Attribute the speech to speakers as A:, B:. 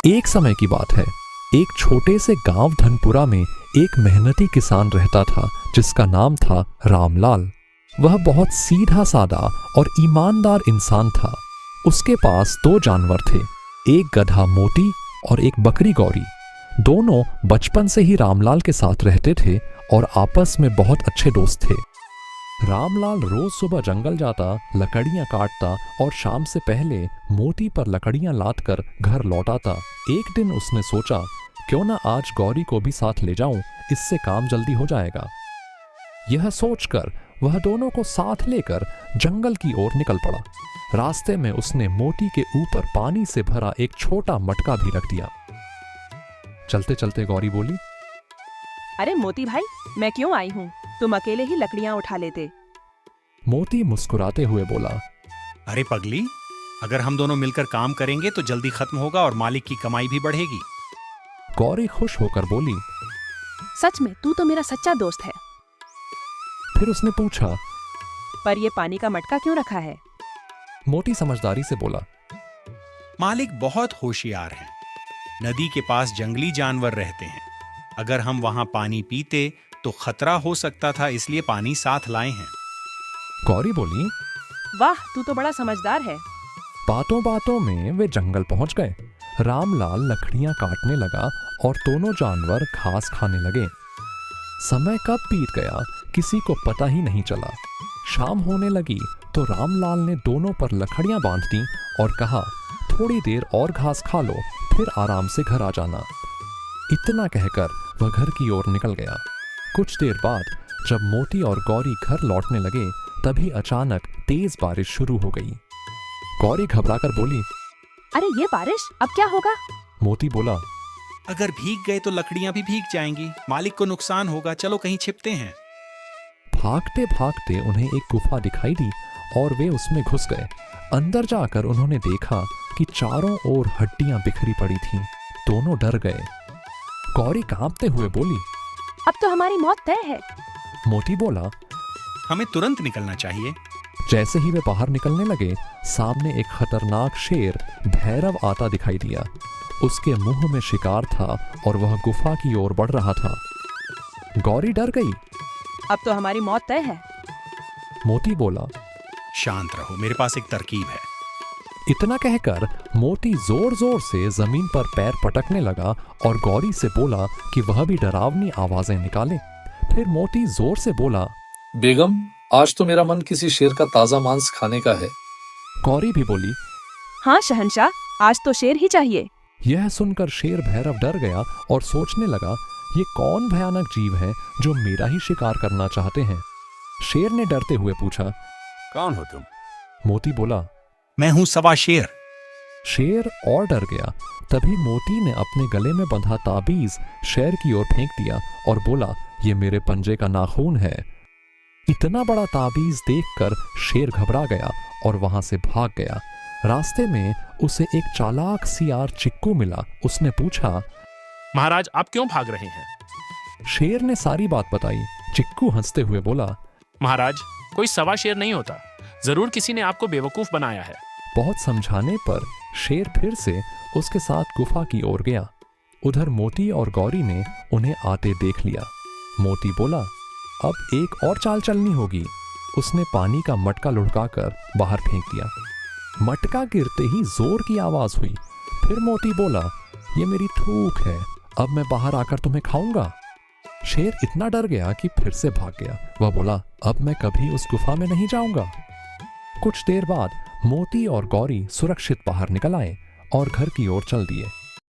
A: एक समय की बात है। एक छोटे से गांव धनपुरा में एक मेहनती किसान रहता था जिसका नाम था रामलाल। वह बहुत सीधा सादा और ईमानदार इंसान था। उसके पास दो जानवर थे, एक गधा मोती और एक बकरी गौरी। दोनों बचपन से ही रामलाल के साथ रहते थे और आपस में बहुत अच्छे दोस्त थे। रामलाल रोज सुबह जंगल जाता, लकड़ियां काटता और शाम से पहले मोती पर लकड़ियां लाद कर घर लौटाता। एक दिन उसने सोचा, क्यों ना आज गौरी को भी साथ ले जाऊं, इससे काम जल्दी हो जाएगा। यह सोचकर वह दोनों को साथ लेकर जंगल की ओर निकल पड़ा। रास्ते में उसने मोती के ऊपर पानी से भरा एक छोटा मटका भी रख दिया। चलते चलते गौरी बोली,
B: अरे मोती भाई, मैं क्यों आई हूँ? तुम अकेले ही लकड़ियाँ उठा लेते।
A: मोती मुस्कुराते हुए बोला,
C: अरे पगली, अगर हम दोनों मिलकर काम करेंगे तो जल्दी खत्म होगा और मालिक की कमाई भी बढ़ेगी।
A: गौरी खुश होकर बोली,
B: सच में तू तो मेरा सच्चा दोस्त है।
A: फिर उसने पूछा,
B: पर ये पानी का मटका क्यों रखा है?
A: मोती समझदारी से बोला,
C: मालिक बहुत होशियार हैं। नदी के पास जंगली जानवर रहते हैं। अगर हम वहां पानी पीते तो खतरा हो सकता था, इसलिए पानी साथ लाए हैं।
A: गौरी बोली,
B: वाह, तू तो बड़ा समझदार है।
A: बातों बातों में वे जंगल पहुंच गए। रामलाल लकड़ियां काटने लगा और दोनों जानवर घास खाने लगे। समय कब बीत गया किसी को पता ही नहीं चला। शाम होने लगी तो रामलाल ने दोनों पर लकड़ियां बांध दी और कहा, थोड़ी देर और घास खा लो, फिर आराम से घर आ जाना। इतना कहकर वह घर की ओर निकल गया। कुछ देर बाद जब मोती और गौरी घर लौटने लगे, तभी अचानक तेज बारिश शुरू हो गई। गौरी घबराकर बोली,
B: अरे ये बारिश, अब क्या होगा?
A: मोती बोला,
C: अगर भीग गए तो लकड़ियां भी भीग जाएंगी, मालिक को नुकसान होगा। चलो कहीं छिपते हैं।
A: भागते भागते उन्हें एक गुफा दिखाई दी और वे उसमें घुस गए। अंदर जाकर उन्होंने देखा कि चारों ओर हड्डियां बिखरी पड़ी थीं। दोनों डर गए। गौरी कांपते हुए बोली,
B: अब तो हमारी मौत तय है।
A: मोती बोला,
C: हमें तुरंत निकलना चाहिए।
A: जैसे ही वे बाहर निकलने लगे, सामने एक खतरनाक शेर भैरव आता दिखाई दिया। उसके मुंह में शिकार था और वह गुफा की ओर बढ़ रहा था। गौरी डर गई।
B: अब तो हमारी मौत तय है।
A: मोती बोला,
C: शांत रहो, मेरे पास एक तरकीब है।
A: इतना कहकर मोती जोर जोर से जमीन पर पैर पटकने लगा और गौरी से बोला कि वह भी डरावनी आवाजें निकाले। फिर मोती जोर से बोला,
D: बेगम, आज तो मेरा मन किसी शेर का ताजा मांस खाने का है।
A: गौरी भी बोली,
B: हाँ शहंशाह, आज तो शेर ही चाहिए।
A: यह सुनकर शेर भैरव डर गया और सोचने लगा, ये कौन भयानक जीव है जो मेरा ही शिकार करना चाहते हैं। शेर ने डरते हुए पूछा,
E: कौन हो तुम?
A: मोती बोला,
C: मैं हूं सवा शेर।
A: शेर और डर गया। तभी मोती ने अपने गले में बंधा ताबीज शेर की ओर फेंक दिया और बोला, ये मेरे पंजे का नाखून है। इतना बड़ा ताबीज देखकर शेर घबरा गया और वहां से भाग गया। रास्ते में उसे एक चालाक सियार चिक्कू मिला। उसने पूछा,
E: महाराज, आप क्यों भाग रहे हैं?
A: शेर ने सारी बात बताई। चिक्कू हंसते हुए बोला,
E: महाराज, कोई सवा शेर नहीं होता, जरूर किसी ने आपको बेवकूफ बनाया है।
A: बहुत समझाने पर शेर फिर से उसके साथ गुफा की ओर गया। उधर मोती और गौरी ने उन्हें आते देख लिया। मोती बोला, अब एक और चाल चलनी होगी। उसने पानी का मटका लुढ़काकर बाहर फेंक दिया। मटका गिरते ही जोर की आवाज हुई। फिर मोती बोला, ये मेरी थूक है, अब मैं बाहर आकर तुम्हें खाऊंगा। शेर इतना डर गया कि फिर से भाग गया। वह बोला, अब मैं कभी उस गुफा में नहीं जाऊंगा। कुछ देर बाद मोती और गौरी सुरक्षित बाहर निकल आए और घर की ओर चल दिए।